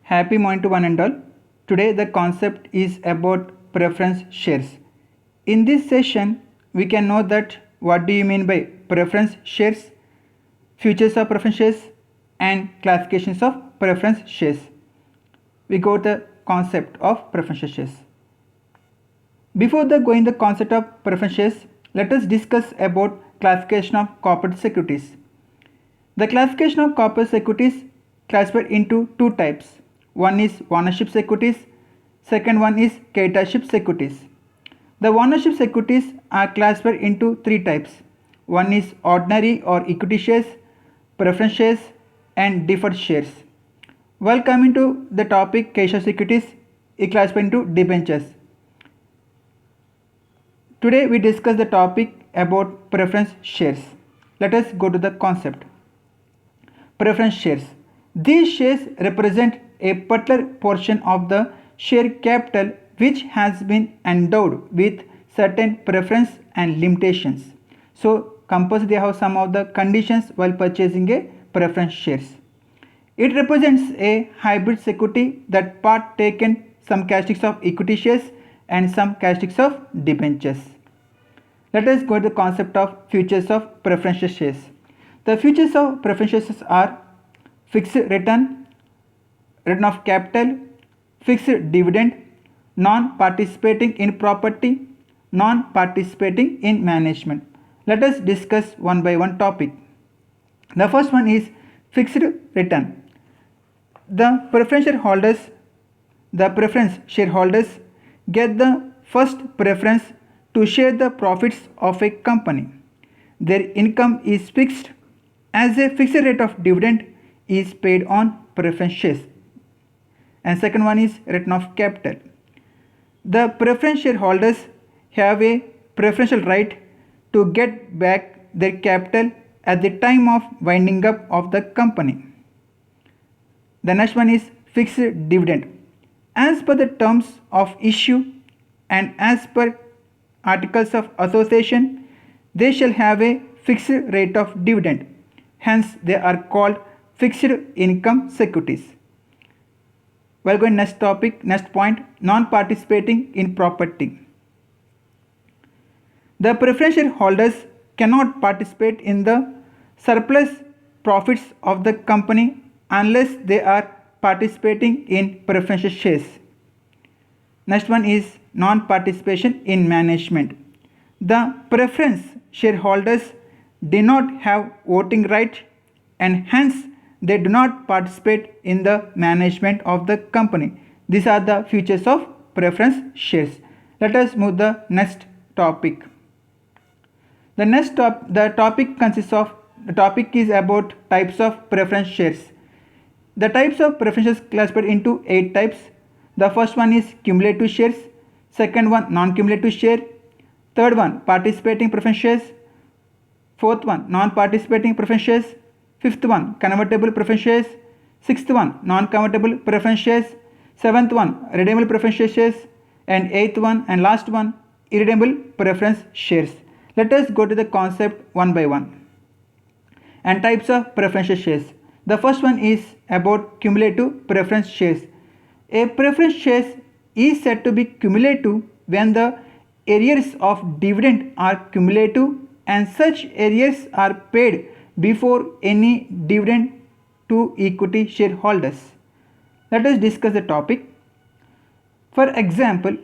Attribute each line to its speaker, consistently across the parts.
Speaker 1: Happy morning to one and all. Today the concept is about preference shares. In this session, we can know that what do you mean by preference shares, features of preference shares and classifications of preference shares. We got the concept of preference shares. Before going the concept of preference shares, let us discuss about classification of corporate securities. The classification of corporate securities classified into two types. One is ownership securities, second one is creditorship securities. The ownership securities are classified into three types. One is ordinary or equity shares, preference shares and deferred shares. While coming to the topic creditorship securities, it classified into debentures. Today we discuss the topic about preference shares. Let us go to the concept. Preference shares. These shares represent a particular portion of the share capital which has been endowed with certain preference and limitations. So compulsory they have some of the conditions while purchasing a preference shares. It represents a hybrid security that part taken some characteristics of equity shares and some characteristics of debentures. Let us go to the concept of features of preferential shares. The features of preferential shares are fixed return, return of capital, fixed dividend, non-participating in property, non-participating in management. Let us discuss one by one topic. The first one is fixed return. The preference shareholders get the first preference to share the profits of a company. Their income is fixed as a fixed rate of dividend is paid on preference shares. And second one is return of capital. The preference shareholders have a preferential right to get back their capital at the time of winding up of the company. The next one is fixed dividend. As per the terms of issue and as per articles of association, they shall have a fixed rate of dividend. Hence, they are called fixed income securities. Well, going next point, non-participating in property. The preference shareholders cannot participate in the surplus profits of the company unless they are participating in preferential shares. Next one is non-participation in management. The preference shareholders do not have voting right and hence they do not participate in the management of the company. These are the features of preference shares. Let us move the next topic. The topic is about types of preference shares. The types of preference shares classified into 8 types. The first one is cumulative shares, second one non-cumulative share, third one participating preference shares, fourth one non-participating preference shares, fifth one convertible preference shares, sixth one non-convertible preference shares, seventh one redeemable preference shares, and eighth one and last one irredeemable preference shares. Let us go to the concept one by one. And types of preferential shares. The first one is about cumulative preference shares. A preference shares is said to be cumulative when the arrears of dividend are cumulative and such arrears are paid before any dividend to equity shareholders. Let us discuss the topic. For example,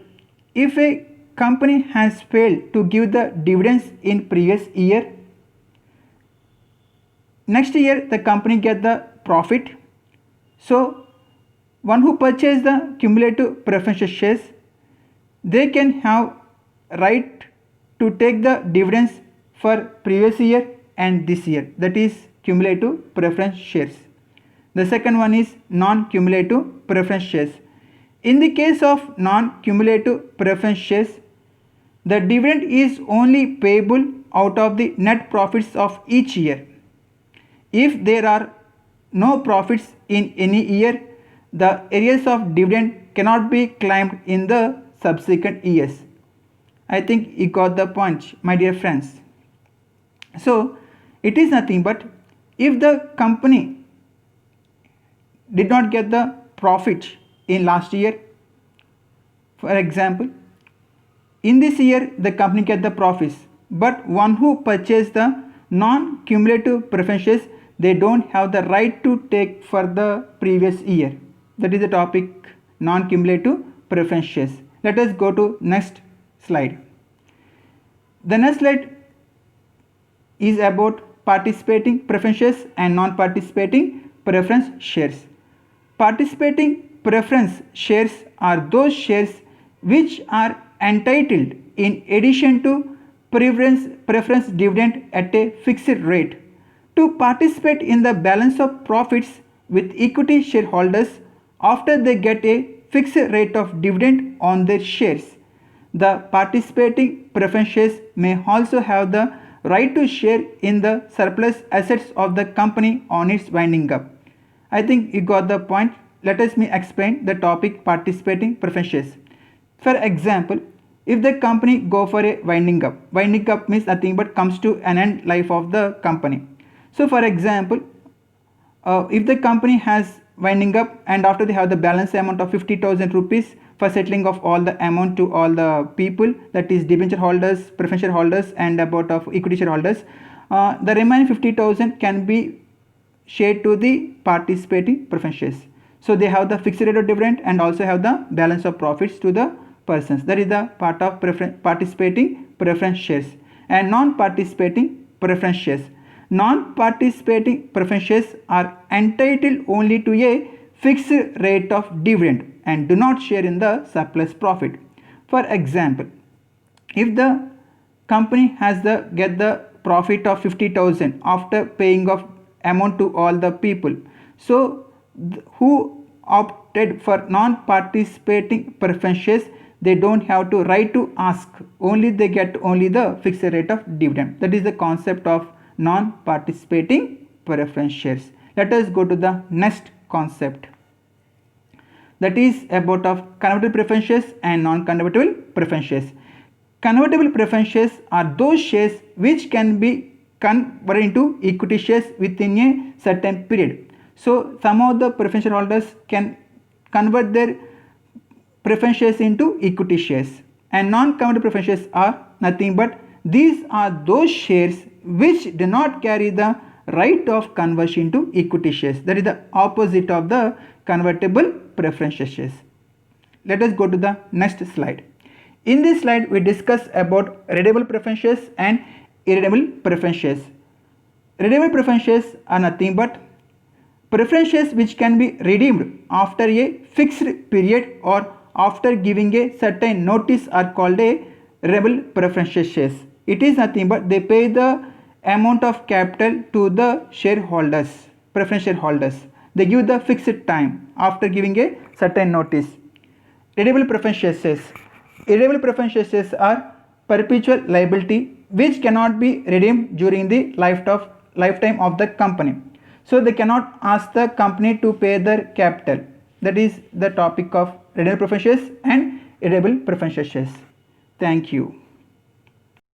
Speaker 1: if a company has failed to give the dividends in previous year, next year the company get the profit. So one who purchased the cumulative preferential shares, they can have right to take the dividends for previous year and this year, that is cumulative preference shares. The second one is non-cumulative preference shares. In the case of non-cumulative preference shares, the dividend is only payable out of the net profits of each year. If there are no profits in any year, the arrears of dividend cannot be claimed in the subsequent years. I think you got the point, my dear friends. So it is nothing but if the company did not get the profit in last year. For example, in this year the company get the profits, but one who purchased the non-cumulative preference shares, they don't have the right to take for the previous year. That is the topic, non-cumulative preference shares. Let us go to next slide. The next slide is about participating preference shares and non-participating preference shares. Participating preference shares are those shares which are entitled in addition to preference dividend at a fixed rate to participate in the balance of profits with equity shareholders after they get a fixed rate of dividend on their shares. The participating preference shares may also have the right to share in the surplus assets of the company on its winding up. I think you got the point. Let us explain the topic participating preference shares. For example, if the company go for a winding up means nothing but comes to an end life of the company. So for example, if the company has winding up and after they have the balance amount of 50,000 rupees for settling of all the amount to all the people, that is debenture holders, preference share holders and about of equity shareholders, the remaining 50,000 can be shared to the participating preference shares. So they have the fixed rate of dividend and also have the balance of profits to the persons. That is the part of participating preference shares and non-participating preference shares. Non-participating preference shares are entitled only to a fixed rate of dividend and do not share in the surplus profit. For example, if the company has get the profit of 50,000 after paying of amount to all the people, so who opted for non-participating preference shares, they don't have to right to ask, only they get only the fixed rate of dividend. That is the concept of non-participating preference shares. Let us go to the next concept, that is about of convertible preference shares and non-convertible preference shares. Convertible preference shares are those shares which can be converted into equity shares within a certain period. So some of the preference shareholders can convert their preference shares into equity shares, and non-convertible preference shares are nothing but these are those shares which do not carry the right of conversion to equity shares. That is the opposite of the convertible preference shares. Let us go to the next slide. In this slide we discuss about redeemable preference shares and irredeemable preference shares. Redeemable preference shares are nothing but preference shares which can be redeemed after a fixed period or after giving a certain notice are called a redeemable preference shares. It is nothing but they pay the amount of capital to the shareholders, preference shareholders. They give the fixed time after giving a certain notice. Redeemable preference shares. Irredeemable preference shares are perpetual liability which cannot be redeemed during the lifetime of the company. So they cannot ask the company to pay their capital. That is the topic of redeemable preference shares and irredeemable preference shares. Thank you.